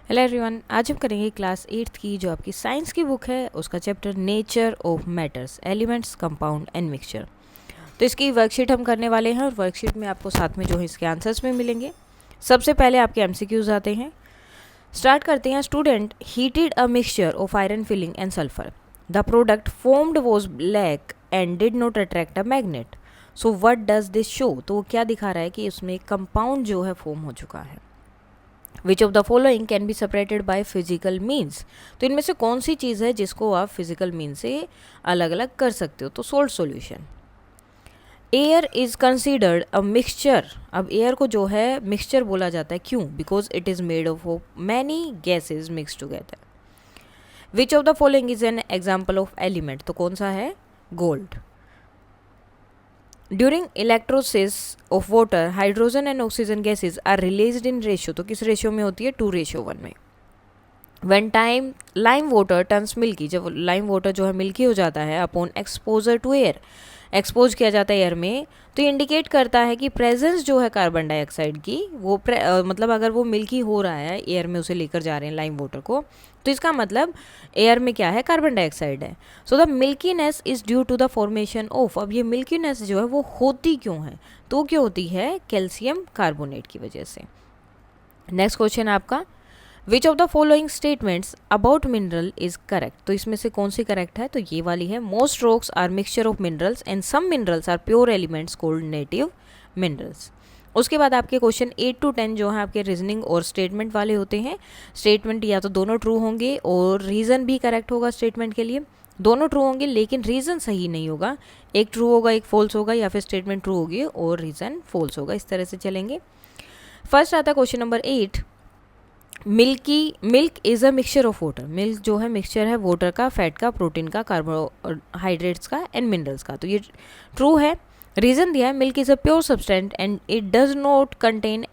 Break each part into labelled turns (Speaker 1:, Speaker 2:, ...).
Speaker 1: Hello everyone, आज हम करेंगे क्लास 8th की जो आपकी साइंस की बुक है उसका chapter nature of matters, elements, compound and mixture. तो इसकी वर्कशीट हम करने वाले हैं और वर्कशीट में आपको साथ में जो है इसके आंसर्स में मिलेंगे। सबसे पहले आपके एमसीक्यूज आते हैं। स्टार्ट करते हैं। Student heated a mixture of iron filling and sulphur. The product formed was black and did not attract a magnet. So what does this show? तो वो क्या दिखा रहा है कि उसमें कंपाउंड जो है फॉर्म हो चुका है। विच of the following can be separated by physical means. तो इनमें से कौन सी चीज़ है जिसको आप फिजिकल मीन से अलग अलग कर सकते हो? तो solid solution. Air is considered a mixture. अब एयर को जो है मिक्सचर बोला जाता है, क्यों? Because it is made of many gases mix together. Which of the following is an example of element? तो कौन सा है? Gold. During electrolysis of water hydrogen and oxygen gases are released in ratio. तो किस ratio में होती है? 2:1 में। When time lime water turns milky, जब लाइम वाटर जो है मिल्की हो जाता है upon exposure to air, expose किया जाता है एयर में, तो ये इंडिकेट करता है कि प्रेजेंस जो है कार्बन डाइऑक्साइड की वो मतलब अगर वो मिल्की हो रहा है एयर में, उसे लेकर जा रहे हैं लाइम वाटर को, तो इसका मतलब एयर में क्या है? कार्बन डाइऑक्साइड है। So the milkiness is due to the formation of. अब ये मिल्कीनेस जो है वो होती क्यों है? तो क्यों होती है? कैल्शियम कार्बोनेट की वजह से। नेक्स्ट क्वेश्चन आपका, विच of the following statements about mineral is correct? तो इसमें से कौन सी करेक्ट है? तो ये वाली है। Most rocks are mixture of minerals and some minerals are pure elements called native minerals. उसके बाद आपके क्वेश्चन 8 to 10 जो है आपके रीजनिंग और स्टेटमेंट वाले होते हैं। स्टेटमेंट या तो दोनों ट्रू होंगे और रीज़न भी करेक्ट होगा स्टेटमेंट के लिए। दोनों ट्रू होंगे लेकिन रीज़न सही नहीं होगा। एक ट्रू होगा, एक फॉल्स होगा, या फिर स्टेटमेंट ट्रू होगी और रीज़न फॉल्स होगा। इस तरह से चलेंगे। फर्स्ट आता है question number 8। Milk is a mixture of water. Milk जो है मिक्सचर है वाटर का, फैट का, प्रोटीन का, कार्बोहाइड्रेट्स का एंड मिनरल्स का। तो ये ट्रू है। रीज़न दिया है, milk is a pure substance and it does not contain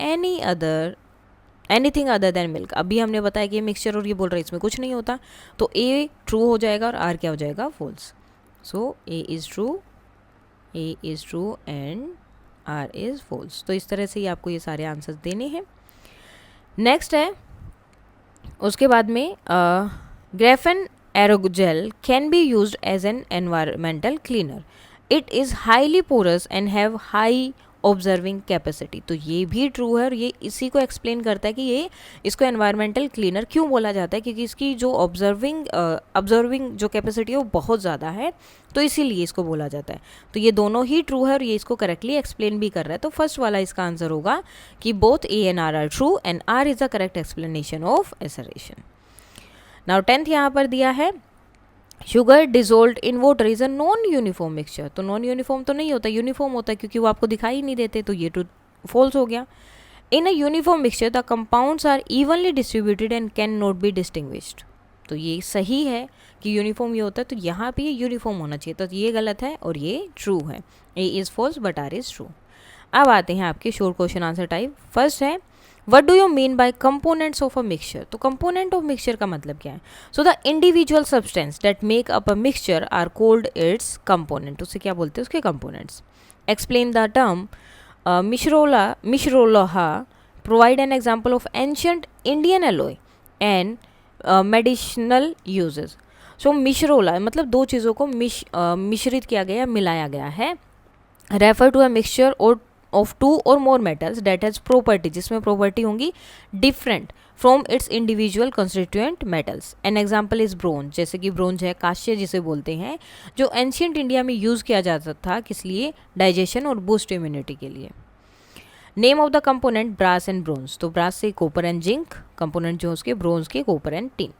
Speaker 1: anything other than milk. अभी हमने बताया कि ये मिक्सचर और ये बोल रहे हैं इसमें कुछ नहीं होता, तो ए ट्रू हो जाएगा और आर क्या हो जाएगा? False. So A is true and R is false. तो इस तरह से ही आपको ये सारे आंसर्स देने हैं। नेक्स्ट है उसके बाद में graphene aerogel can be used as an environmental cleaner. It is highly porous and have high observing capacity. तो ये भी ट्रू है और ये इसी को एक्सप्लेन करता है कि ये इसको एनवायरमेंटल क्लीनर क्यों बोला जाता है, क्योंकि इसकी जो ऑब्जर्विंग जो कैपेसिटी है वो बहुत ज़्यादा है, तो इसीलिए इसको बोला जाता है। तो ये दोनों ही ट्रू है और ये इसको करेक्टली एक्सप्लेन भी कर रहा है। तो फर्स्ट वाला इसका आंसर होगा कि both A and R true and R is the correct explanation of assertion. Now 10th यहाँ पर दिया है, sugar dissolved in water is a non uniform mixture. तो नॉन यूनिफॉर्म तो नहीं होता, यूनिफॉर्म होता है क्योंकि वो आपको दिखाई नहीं देते, तो ये ट्रू फॉल्स हो गया। In a uniform mixture the compounds are evenly distributed and can not be distinguished. तो ये सही है कि यूनिफॉर्म ये होता है, तो यहाँ पे ये यूनिफॉर्म होना चाहिए, तो ये गलत है और ये ट्रू है। A is false but R is true. अब आते हैं आपके short question answer type. First है, what do you mean by components of a mixture? तो कंपोनेंट ऑफ मिक्सचर का मतलब क्या है? So the individual substance that make up a mixture are called its component. उसे क्या बोलते हैं? उसके कंपोनेंट्स। एक्सप्लेन द टर्म मिश्रोलोहा, provide an example of ancient Indian alloy and medicinal uses. सो मिश्रोला मतलब दो चीज़ों को मिश्रित किया गया, मिलाया गया है। Refer to a mixture or of two or more metals that has property, जिसमें प्रॉपर्टी होंगी different from its individual constituent metals. An example is bronze, जैसे कि ब्रोंज है, कांस्य जिसे बोलते हैं, जो एंशियंट इंडिया में यूज़ किया जाता था, किस लिए? डाइजेशन और बूस्ट इम्यूनिटी के लिए। Name of the component brass and bronze. तो ब्रास से कॉपर एंड जिंक, कंपोनेंट जो उसके ब्रोंज के copper and tin.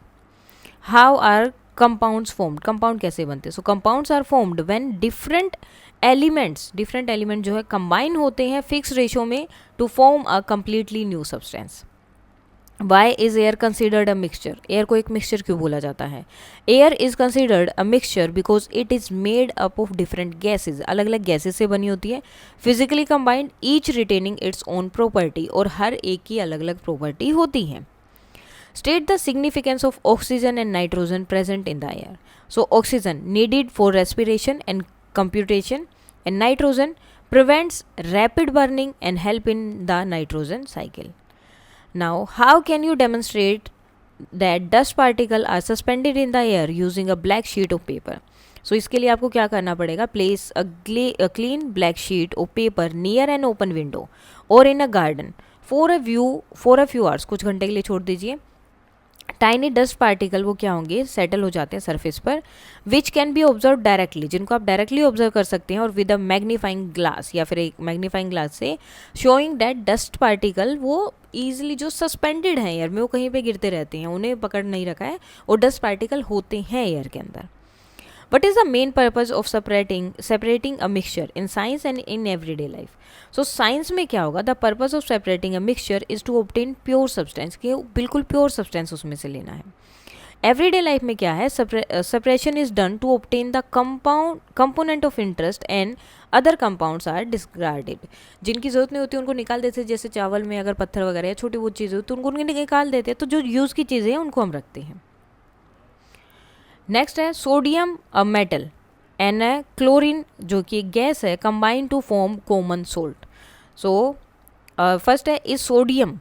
Speaker 1: How are compounds formed? Compound कैसे बनते हैं? So compounds are formed when different element जो है कंबाइन होते हैं फिक्स रेशो में to form a completely new substance. Why is air considered a mixture? Air को एक मिक्सचर क्यों बोला जाता है? Air is considered a mixture because it is made up of different gases, अलग अलग गैसेज से बनी होती है, physically combined, each retaining its own property, और हर एक की अलग अलग प्रॉपर्टी होती है। State the significance of oxygen and nitrogen present in the air. So oxygen needed for respiration and computation, and nitrogen prevents rapid burning and help in the nitrogen cycle. Now, how can you demonstrate that dust particle are suspended in the air using a black sheet of paper. So इसके लिए आपको क्या करना पड़ेगा, place a clean black sheet of paper near an open window और in a garden for a few hours, कुछ घंटे के लिए छोड़ दीजिए। टाइनी डस्ट पार्टिकल वो क्या होंगे, सेटल हो जाते हैं सरफेस पर, which can be observe directly, जिनको आप डायरेक्टली ऑब्जर्व कर सकते हैं और विद अ मैग्नीफाइंग ग्लास या फिर एक मैग्नीफाइंग ग्लास से, शोइंग दैट डस्ट पार्टिकल वो ईजिली जो सस्पेंडेड हैं एयर में, वो कहीं पे गिरते रहते हैं, उन्हें पकड़ नहीं रखा है और डस्ट पार्टिकल होते हैं एयर के अंदर। What is the main purpose of separating a mixture in science and in everyday life? So science में क्या होगा, the purpose of separating a mixture is to obtain pure substance, कि बिल्कुल pure substance उसमें से लेना है। Everyday life में क्या है, separation is done to obtain the component of interest and other compounds are discarded। जिनकी ज़रूरत नहीं होती उनको निकाल देते हैं, जैसे चावल में अगर पत्थर वगैरह या छोटी बहुत चीज़ें होती तो उनको निकाल देते हैं, तो जो यूज़ की चीज़ें हैं उनको हम रखते हैं। नेक्स्ट है sodium a metal and chlorine जो कि गैस है, combine to form common salt. So first है, is sodium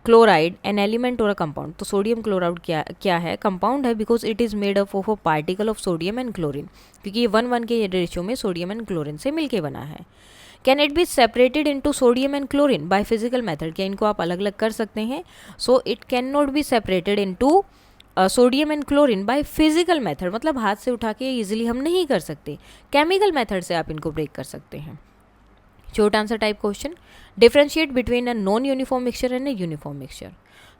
Speaker 1: chloride an element और अ कंपाउंड। तो सोडियम क्लोराइड क्या है, कंपाउंड है, because it is made up of a particle of sodium and chlorine, क्योंकि ये 1:1 के रेशियो में सोडियम एंड क्लोरीन से मिलके बना है। Can it be separated into sodium and chlorine by physical method, क्या इनको आप अलग अलग कर सकते हैं? So it can not be separated into sodium and chlorine by physical method, मतलब हाथ से उठा के इजीली हम नहीं कर सकते, केमिकल मेथड से आप इनको ब्रेक कर सकते हैं। Short answer type question, differentiate between a non uniform mixture and a uniform mixture.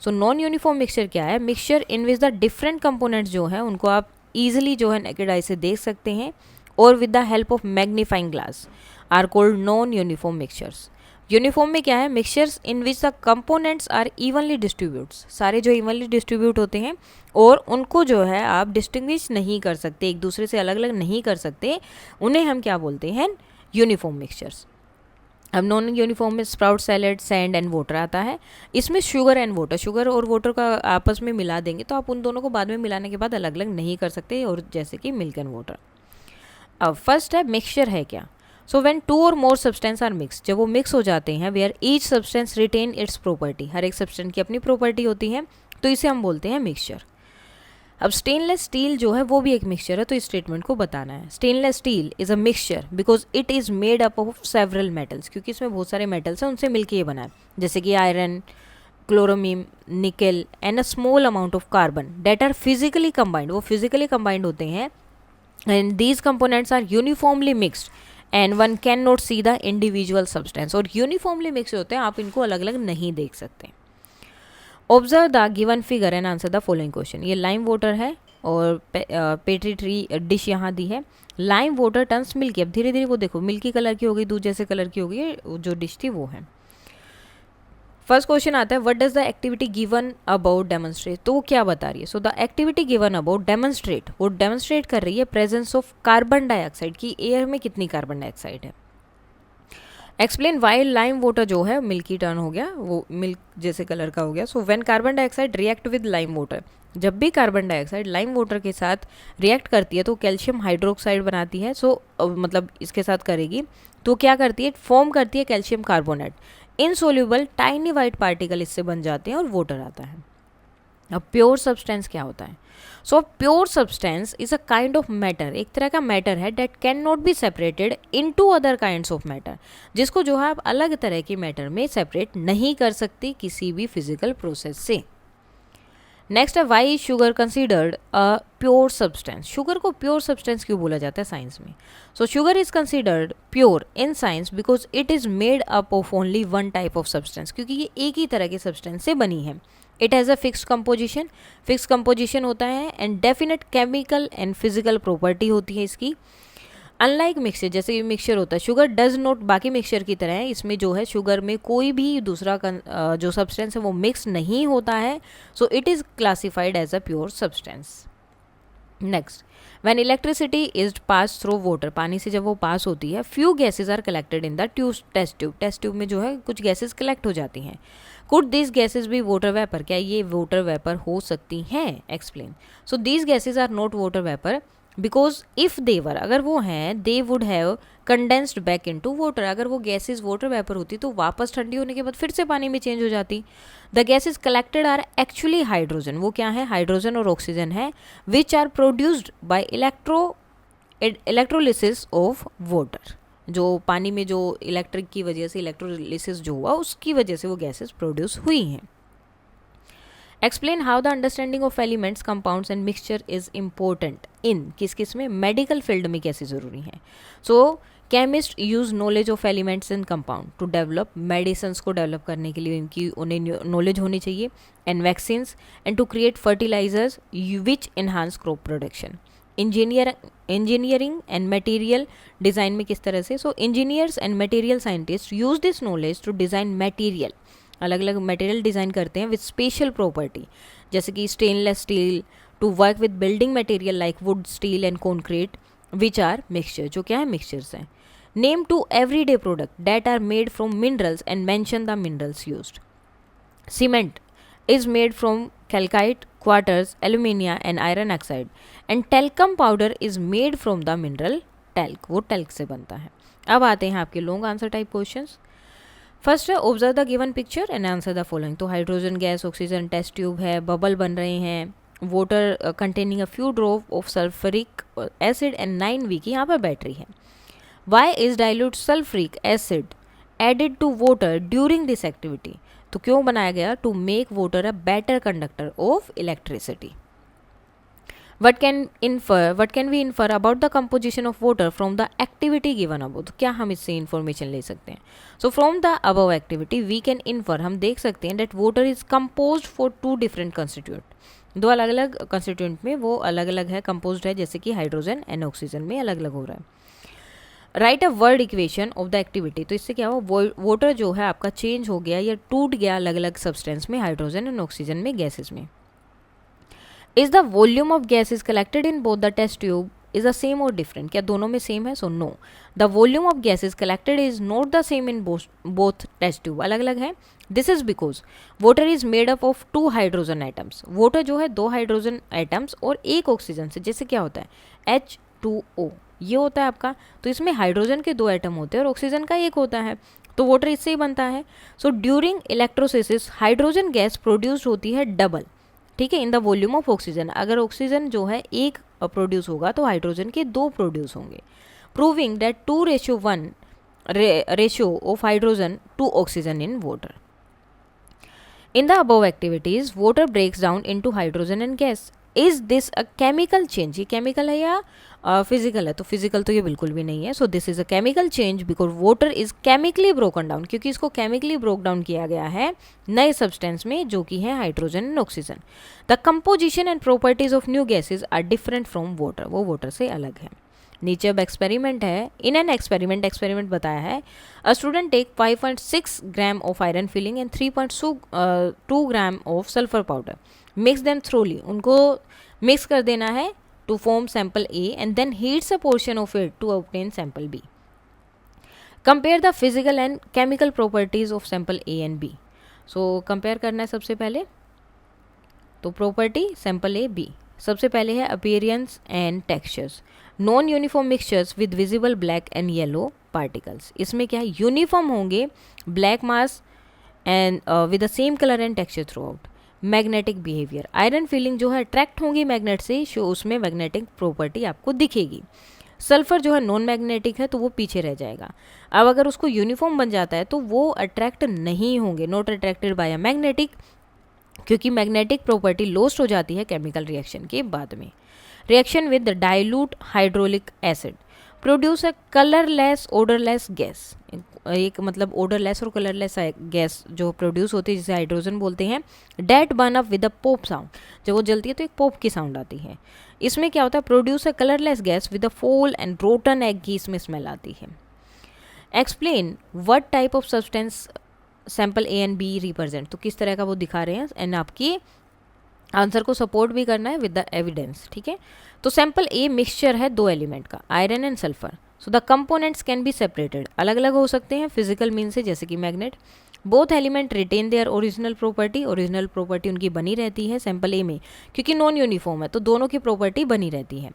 Speaker 1: So non uniform mixture क्या है, mixture in which the different components जो है उनको आप ईजिली जो है नेकेड आई से देख सकते हैं और with the help of magnifying glass are called non uniform mixtures. Uniform में क्या है, mixtures in which the components are evenly distributes, सारे जो इवनली डिस्ट्रीब्यूट होते हैं और उनको जो है आप डिस्टिंग्विश नहीं कर सकते, एक दूसरे से अलग अलग नहीं कर सकते, उन्हें हम क्या बोलते हैं, यूनिफॉर्म मिक्सचर्स। अब नॉन यूनिफॉर्म में sprout salad, sand and water आता है। इसमें शुगर एंड वाटर, शुगर और वाटर का आपस में मिला देंगे तो आप उन दोनों को बाद में मिलाने के बाद अलग अलग नहीं कर सकते, और जैसे कि मिल्क एंड वाटर। अब फर्स्ट है मिक्सचर है क्या। सो व्हेन 2 और मोर सब्सटेंस आर मिक्स, जब वो मिक्स हो जाते हैं, where each substance retain its property, हर एक सब्सटेंस की अपनी प्रॉपर्टी होती है, तो इसे हम बोलते हैं मिक्सचर। अब स्टेनलेस स्टील जो है वो भी एक मिक्सचर है, तो इस स्टेटमेंट को बताना है। Stainless steel is a mixture because it is made up of several metals, क्योंकि इसमें बहुत सारे मेटल्स हैं उनसे मिलके ये बना है, जैसे कि iron, chromium, nickel and a small amount of carbon that are physically combined, वो फिजिकली कंबाइंड होते हैं, and these components are uniformly mixed and one can not see the individual substance, और यूनिफॉर्मली मिक्स होते हैं, आप इनको अलग अलग नहीं देख सकते। Observe the given figure and answer the following question. ये लाइम वाटर है और पेट्री ट्री डिश यहाँ दी है। लाइम वाटर टर्न्स मिल्की, अब धीरे धीरे वो देखो मिल्की कलर की हो गई, दूध जैसे कलर की हो गई, जो डिश थी वो है। फर्स्ट क्वेश्चन आता है, what does the activity given about demonstrate, तो वो क्या बता रही है। So the activity given about demonstrate, वो डेमोन्स्ट्रेट कर रही है प्रेजेंस ऑफ कार्बन डाइऑक्साइड की, एयर में कितनी कार्बन डाइऑक्साइड है। एक्सप्लेन वाई लाइम वाटर जो है मिल्की टर्न हो गया, वो मिल्क जैसे कलर का हो गया। So when carbon dioxide react with lime water, जब भी कार्बन डाइऑक्साइड लाइम वाटर के साथ रिएक्ट करती है तो कैल्शियम हाइड्रोक्साइड बनाती है। सो मतलब इसके साथ करेगी तो क्या करती है, फॉर्म करती है calcium carbonate, insoluble tiny white particle इससे बन जाते हैं और वाटर आता है। अब प्योर सब्सटेंस क्या होता है। So pure substance is a kind of matter, एक तरह का मैटर है date can not be separated into other kinds of matter, जिसको जो है आप अलग तरह के मैटर में सेपरेट नहीं कर सकते किसी भी फिजिकल प्रोसेस से। नेक्स्ट है, why is sugar considered a pure substance, sugar को प्योर सब्सटेंस क्यों बोला जाता है साइंस में। So sugar is considered pure in science because it is made up of only one type of substance, क्योंकि ये एक ही तरह के सब्सटेंस से बनी है। It has a fixed composition, fix composition होता है, and definite chemical and physical property होती है इसकी। अनलाइक मिक्सचर, जैसे ये मिक्सचर होता है, शुगर डज नॉट, बाकी मिक्सचर की तरह है, इसमें जो है शुगर में कोई भी दूसरा जो सब्सटेंस है वो मिक्स नहीं होता है। So it is classified as a pure substance. Next, when electricity is pass through water, पानी से जब वो पास होती है, few gases are collected in the test tube, test tube में जो है कुछ गैसेज कलेक्ट हो जाती हैं। कुड दिस गैसेज भी वाटर वेपर, क्या ये वाटर वेपर हो सकती हैं। Explain. So these gases are not water vapour, because if they were, अगर वो हैं, they would have condensed back into water, अगर वो गैसेज वाटर वेपर होती तो वापस ठंडी होने के बाद फिर से पानी में चेंज हो जाती. The gases collected are actually hydrogen, वो क्या है, हाइड्रोजन और ऑक्सीजन है, which are produced by electrolysis of water, जो पानी में जो इलेक्ट्रिक की वजह से इलेक्ट्रोलिसिस जो हुआ उसकी वजह से वो गैसेज प्रोड्यूस हुई हैं. Explain how the understanding of elements, compounds and mixture is important in, किस किस में, मेडिकल फील्ड में कैसे ज़रूरी है. So chemist use knowledge of elements and compound to develop medicine को डेवलप करने के लिए इनकी उन्हें नॉलेज होनी चाहिए, and vaccines, and to create fertilisers which enhance crop production. Engineering and material design में किस तरह से, so engineers and material scientist use this knowledge to design material, अलग अलग मटेरियल डिज़ाइन करते हैं विद स्पेशल प्रॉपर्टी, जैसे कि stainless steel, to work with building material like wood, steel and concrete, which are mixture, जो क्या है, mixtures हैं. Name to everyday product that are made from minerals and mention the minerals used. Cement is made from calcite, quartz, alumina and iron oxide, and talcum powder is made from the mineral talc, वो talc से बनता है. अब आते हैं आपके long answer type questions. First है observe the given picture and answer the following. तो hydrogen gas, oxygen test tube है, बबल बन रहे हैं, water containing a few drop of sulphuric acid and 9 weak, यहाँ पर बैटरी है. Why is dilute sulphuric acid added to water during this activity, तो क्यों बनाया गया, to make water a better conductor of electricity. What can we infer about the composition of water from the activity given above, तो क्या हम इससे information ले सकते हैं. So from the above activity we can infer, हम देख सकते हैं, that water is composed for 2 different constituent, 2 अलग अलग कंस्टिट्यूएंट में वो अलग अलग है, कंपोज्ड है, जैसे कि हाइड्रोजन एंड ऑक्सीजन में अलग अलग हो रहा है. Right a word equation of the activity, तो इससे क्या हुआ, वाटर जो है आपका चेंज हो गया या टूट गया अलग अलग सब्सटेंस में, हाइड्रोजन एंड ऑक्सीजन में, गैसेज में. Is the volume of gases collected in both the test tube is the same or different, क्या दोनों में सेम है, so no. The volume of gases collected is not the same in both test tube, अलग अलग है. This is because water is made up of 2 hydrogen atoms, water जो है 2 hydrogen atoms और 1 ऑक्सीजन से, जैसे क्या होता है H2O, ये होता है आपका. तो इसमें हाइड्रोजन के 2 एटम होते हैं और ऑक्सीजन का 1 होता है, तो वाटर इससे ही बनता है. So during electrolysis hydrogen gas produce होती है डबल, ठीक है, in the volume of oxygen. अगर ऑक्सीजन जो है 1 प्रोड्यूस होगा तो हाइड्रोजन के 2 प्रोड्यूस होंगे. Proving that 2:1 ratio of hydrogen to oxygen in water. In the above activities water breaks down into hydrogen and gas. Is this a chemical change, ये chemical है या फिजिकल है, तो फिजिकल तो ये बिल्कुल भी नहीं है. So this is a chemical change because water is chemically broken down, क्योंकि इसको केमिकली ब्रोक डाउन किया गया है नए सब्सटेंस में जो कि है hydrogen and oxygen. The composition and properties of new gases are different from water, वो वाटर से अलग है. नीचे अब एक्सपेरिमेंट है. इन एन एक्सपेरिमेंट बताया है, a student take 5.6 gram of iron filling and 3.2 gram of sulphur powder, mix them thoroughly, उनको मिक्स कर देना है to form sample A and then heats a portion of it to obtain sample B. Compare the physical and chemical properties of sample A and B. So compare करना है सबसे पहले, तो property sample A B. सबसे पहले है appearance and textures. Non uniform mixtures with visible black and yellow particles. इसमें क्या है, uniform होंगे, black mass and with the same color and texture throughout. Magnetic behaviour, iron feeling जो है attract होंगी मैग्नेट से, शो उसमें मैग्नेटिक प्रॉपर्टी आपको दिखेगी. सल्फर जो है नॉन मैग्नेटिक है तो वो पीछे रह जाएगा. अब अगर उसको यूनिफॉर्म बन जाता है तो वो अट्रैक्ट नहीं होंगे, not attracted by a magnetic, क्योंकि मैग्नेटिक प्रॉपर्टी लॉस्ट हो जाती है केमिकल रिएक्शन के बाद में. Reaction with dilute hydraulic acid produce a colourless odourless gas, एक मतलब ओडरलेस और कलरलेस गैस जो प्रोड्यूस होती है जिसे हाइड्रोजन बोलते हैं. That burn up with a pop sound, जब वो जलती है तो एक पॉप की साउंड आती है. इसमें क्या होता है, produce a colourless gas with a foul and rotten egg की इसमें स्मेल आती है. Explain what type of substance sample A and B represent, तो किस तरह का वो दिखा रहे हैं, एंड आपकी आंसर को सपोर्ट भी करना है विद द एविडेंस, ठीक है. तो सैंपल ए मिक्सचर है 2 एलिमेंट का, iron and sulphur. So the components can be separated, अलग अलग हो सकते हैं फिजिकल मीन से, जैसे कि magnet. Both element retain their original property उनकी बनी रहती है सैंपल ए में, क्योंकि नॉन यूनिफॉर्म है तो दोनों की प्रॉपर्टी बनी रहती है,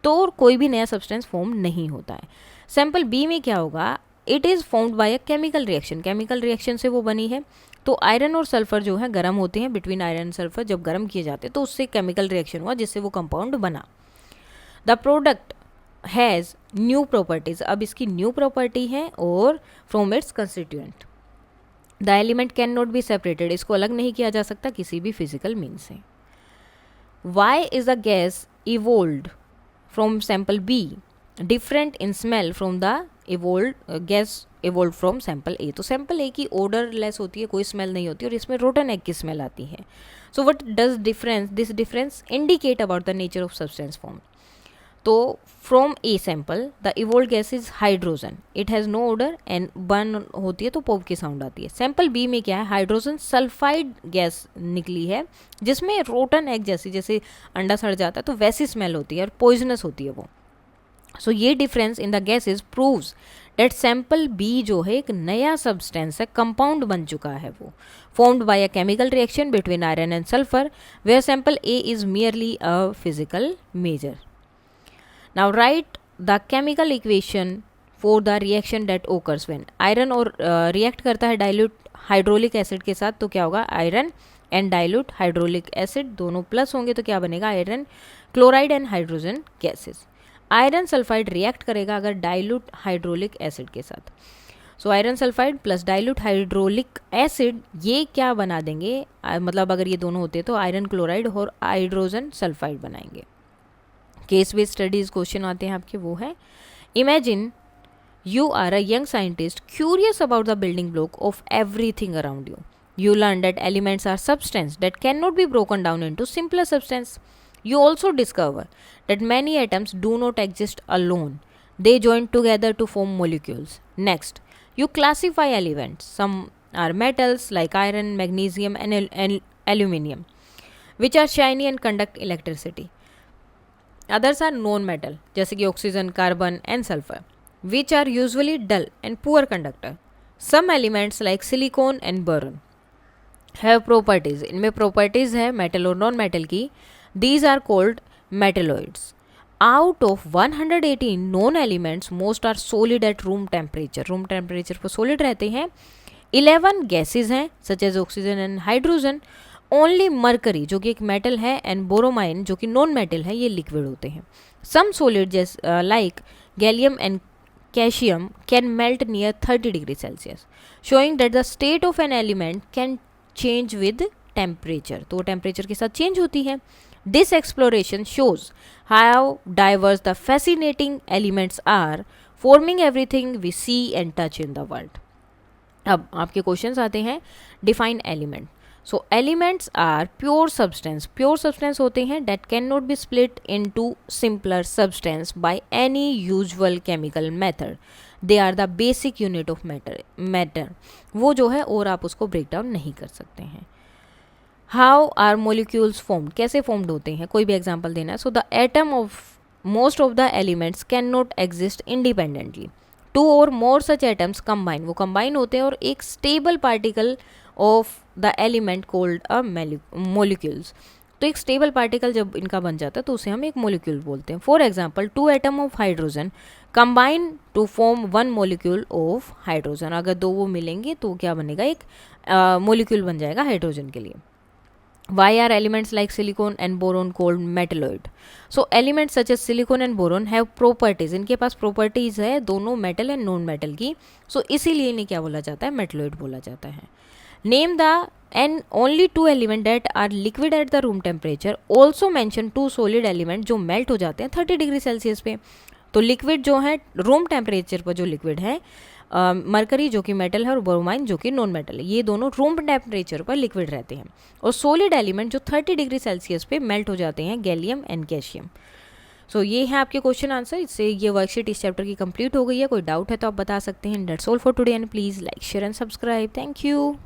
Speaker 1: तो कोई भी नया सब्सटेंस फॉर्म नहीं होता है। सैंपल बी में क्या होगा, it is formed by a chemical reaction से वो बनी है। तो आयरन और सल्फर जो है गर्म होते हैं, बिटवीन आयरन एंड सल्फर जब गर्म किए जाते हैं तो उससे केमिकल रिएक्शन हुआ जिससे वो कंपाउंड बना। The product has new properties, अब इसकी न्यू प्रॉपर्टी है और from its constituent. The element can not be separated, इसको अलग नहीं किया जा सकता किसी भी फिजिकल मीन्स से। Why is a gas evolved from sample B different in smell from the gas evolve from sample A. तो सैंपल ए की ओडरलेस होती है, कोई स्मेल नहीं होती और इसमें रोटन एग की स्मेल आती है। So what does this difference indicate about the nature of substance form. तो from A sample the evolve gas is hydrogen, it has no odour and burn होती है तो पॉप की साउंड आती है। सैंपल बी में क्या है, हाइड्रोजन सल्फाइड गैस निकली है जिसमें रोटन एग जैसे अंडा सड़ जाता है तो वैसी स्मेल होती है और पॉइजनस होती है वो। सो ये difference in the gases proves that sample B जो है एक नया सब्सटेंस है, कंपाउंड बन चुका है वो, formed by a chemical reaction between iron and sulphur, where sample A is merely a physical measure. Now write the chemical equation for the reaction that occurs when iron और react करता है dilute hydraulic acid के साथ, तो क्या होगा, iron and dilute hydraulic acid दोनों plus होंगे तो क्या बनेगा, iron chloride and hydrogen gases. Iron sulphide react करेगा अगर डाइल्यूट हाइड्रोलिक एसिड के साथ। So iron sulphide plus dilute hydraulic acid ये क्या बना देंगे, मतलब अगर ये दोनों होते तो आयरन क्लोराइड और हाइड्रोजन सल्फाइड बनाएंगे। केस बेस्ड स्टडीज क्वेश्चन आते हैं आपके, वो है imagine you are a young scientist curious about the building block of everything around you. You learn that elements are substance that cannot be broken down into simpler substance. You also discover that many atoms do not exist alone. They join together to form molecules. Next, you classify elements. Some are metals like iron, magnesium and aluminium, which are shiny and conduct electricity. Others are non-metal, जैसे कि oxygen, carbon and sulfur, which are usually dull and poor conductor. Some elements like silicon and boron have properties, इनमें properties है metal और non-metal की. These are called metalloids. Out of 118 known elements, most are solid at room temperature. Room temperature पर solid रहते हैं. 11 gases हैं such as oxygen and hydrogen. Only mercury जो कि एक metal है and bromine जो कि non-metal है, ये liquid होते हैं. Some solid like gallium and calcium can melt near 30 degrees Celsius, showing that the state of an element can change with temperature. तो टेम्परेचर के साथ चेंज होती है. This exploration shows how diverse the fascinating elements are, forming everything we see and touch in the world. अब आपके questions आते हैं. Define element. So elements are pure substance. Pure substance होते हैं that cannot be split into simpler substance by any usual chemical method. They are the basic unit of matter. वो जो है और आप उसको break down नहीं कर सकते हैं. How are molecules formed? कैसे formed होते हैं, कोई भी example देना है. So the atom of most of the elements cannot exist independently. Two or more such atoms combine. वो combine होते हैं और एक stable particle of the element called a molecules. तो एक स्टेबल पार्टिकल जब इनका बन जाता है तो उसे हम एक मोलिक्यूल बोलते हैं. For example 2 atom of hydrogen combine to form 1 molecule of hydrogen. अगर दो वो मिलेंगे तो क्या बनेगा, एक मोलिक्यूल बन जाएगा हाइड्रोजन के लिए. Why are elements like silicon and boron called metalloid? So elements such as silicon and boron have properties. इनके पास properties है दोनों metal and non metal की. So इसीलिए इन्हें क्या बोला जाता है, metalloid बोला जाता है. Name the and only 2 element that are liquid at the room temperature. Also mention 2 solid element जो melt हो जाते हैं 30 डिग्री सेल्सियस पे. तो लिक्विड जो है रूम टेम्परेचर पर जो लिक्विड है, मरकरी जो कि मेटल है और ब्रोमाइन जो कि नॉन मेटल है, ये दोनों रूम टेम्परेचर पर लिक्विड रहते हैं. और सॉलिड एलिमेंट जो 30 डिग्री सेल्सियस पे मेल्ट हो जाते हैं, गैलियम एंड कैल्शियम. सो ये है आपके क्वेश्चन आंसर. इससे ये वर्कशीट इस चैप्टर की कंप्लीट हो गई है. कोई डाउट है तो आप बता सकते हैं. That's all for today and please like share and subscribe. Thank you.